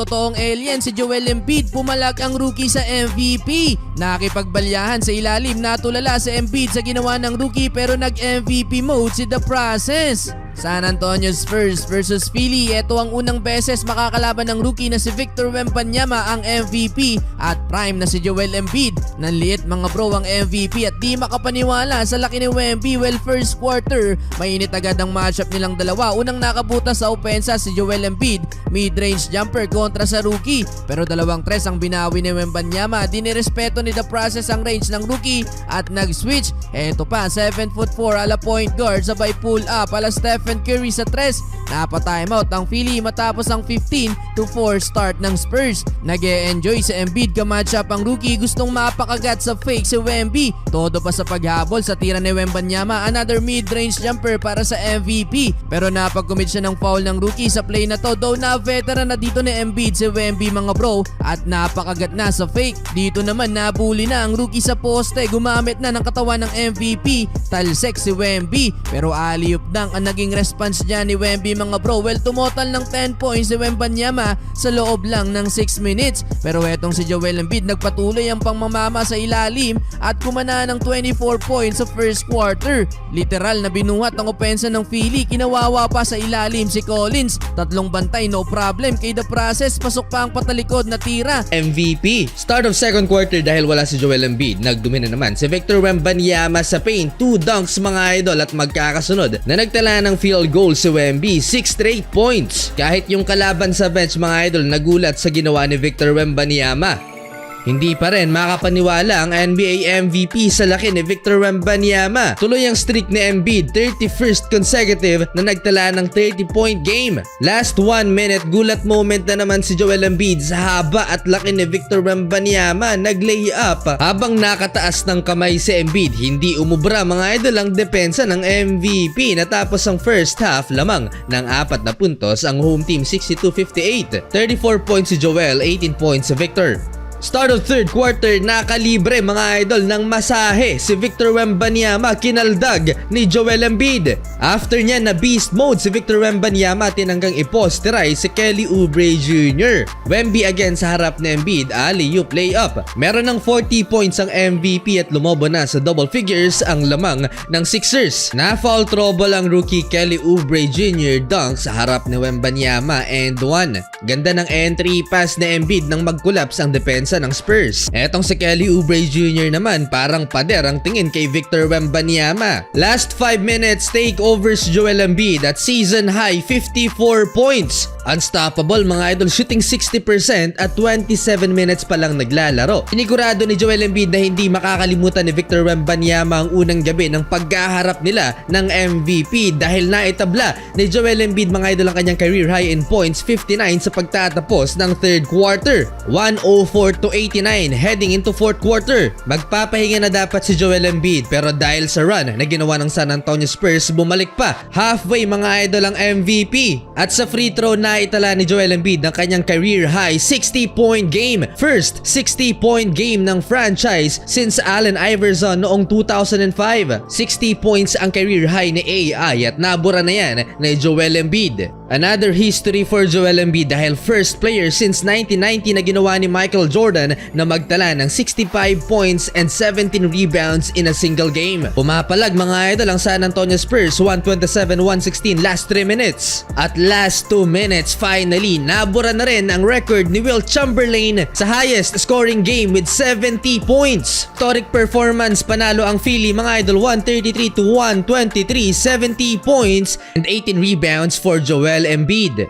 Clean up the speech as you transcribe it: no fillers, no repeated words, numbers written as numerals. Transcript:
totoong alien si Joel Embiid, pumalag ang rookie sa MVP. Nakipagbalyahan sa ilalim, natulala sa Embiid sa ginawa ng rookie pero nag-MVP mode si The Process. San Antonio Spurs versus Philly, ito ang unang beses makakalaban ng rookie na si Victor Wembanyama ang MVP at prime na si Joel Embiid. Nanliit mga bro ang MVP at di makapaniwala sa laki ni Wemby. Well, first quarter, mainit agad ang matchup nilang dalawa. Unang nakabutas sa opensa si Joel Embiid, mid-range jumper kontra sa rookie. Pero dalawang tres ang binawi ni Wembanyama. Dinirespeto ni The Process ang range ng rookie at nag-switch. Eto pa, 7'4" ala point guard, sabay pull up ala Stephen Curry sa tres. Napa-timeout ang Philly matapos ang 15-4 start ng Spurs. Nag-e-enjoy sa Embiid ka-matchup ang rookie, gustong mapakagat sa fake si Wemby. Todo pa sa paghabol sa tira ni Wembanyama, another mid-range jumper para sa MVP. Pero napag-commit siya ng foul ng rookie sa play na to, though na veteran na dito ni Embiid si Wemby mga bro at napakagat na sa fake. Dito naman nabuli na ang rookie sa poste, gumamit na ng katawan ng MVP, talsek si Wemby. Pero alley-oop dunk ang naging response niya ni Wemby mga bro. Well, tumotal ng 10 points si Wembanyama sa loob lang ng 6 minutes. Pero etong si Joel Embiid nagpatuloy ang pangmamama sa ilalim at kumana ng 24 points sa first quarter. Literal na binuhat ng opensa ng Philly, kinawawa pa sa ilalim si Collins. Tatlong bantay, no problem kay The Process, pasok pa ang patalikod na tira. MVP. Start of second quarter dahil wala si Joel Embiid, nagdumi na naman si Victor Wembanyama sa paint. 2 dunks mga idol at magkakasunod na nagtala ng field goal si Wemby, 6 straight points. Kahit yung kalaban sa bench mga idol nagulat sa ginawa ni Victor Wembanyama. Hindi pa rin makapaniwala ang NBA MVP sa laki ni Victor Wembanyama. Tuloy ang streak ni Embiid, 31st consecutive na nagtala ng 30-point game. Last 1 minute, gulat moment na naman si Joel Embiid sa haba at laki ni Victor Wembanyama. Nag-lay up habang nakataas ng kamay si Embiid. Hindi umubra mga idol ang depensa ng MVP. Natapos ang first half lamang ng 4 na puntos ang home team, 62-58. 34 points si Joel, 18 points si Victor. Start of third quarter, nakalibre mga idol ng masahe si Victor Wembanyama, kinaldag ni Joel Embiid. After niya na beast mode si Victor Wembanyama, tinanggang i-posterize si Kelly Oubre Jr. Wemby again sa harap ni Embiid, alley-oop layup. Meron ng 40 points ang MVP at lumobo na sa double figures ang lamang ng Sixers. Na-foul trouble ang rookie Kelly Oubre Jr. dunk sa harap ni Wembanyama and 1. Ganda ng entry pass ni Embiid nang mag-collapse ang depensa ng Spurs. Etong si Kelly Oubre Jr. naman parang pader ang tingin kay Victor Wembanyama. Last 5 minutes, takeovers Joel Embiid at season high 54 points. Unstoppable mga idol, shooting 60% at 27 minutes pa lang naglalaro. Sinigurado ni Joel Embiid na hindi makakalimutan ni Victor Wembanyama ang unang gabi ng pagkaharap nila ng MVP dahil naitabla ni Joel Embiid mga idol ang kanyang career high in points, 59 sa pagtatapos ng third quarter. 104-89 heading into fourth quarter. Magpapahinga na dapat si Joel Embiid pero dahil sa run na ginawa ng San Antonio Spurs, bumalik pa halfway mga idol ang MVP. At sa free throw na itala ni Joel Embiid ng kanyang career high 60-point game. First 60-point game ng franchise since Allen Iverson noong 2005. 60 points ang career high ni AI at nabura na yan ni Joel Embiid. Another history for Joel Embiid dahil first player since 1990 na ginawa ni Michael Jordan na magtala ng 65 points and 17 rebounds in a single game. Pumapalag mga idol ang San Antonio Spurs, 127-116 last 3 minutes. At last 2 minutes, finally, nabura na rin ang record ni Wilt Chamberlain sa highest scoring game with 70 points. Historic performance, panalo ang Philly mga idol, 133-123, 70 points and 18 rebounds for Joel Embiid.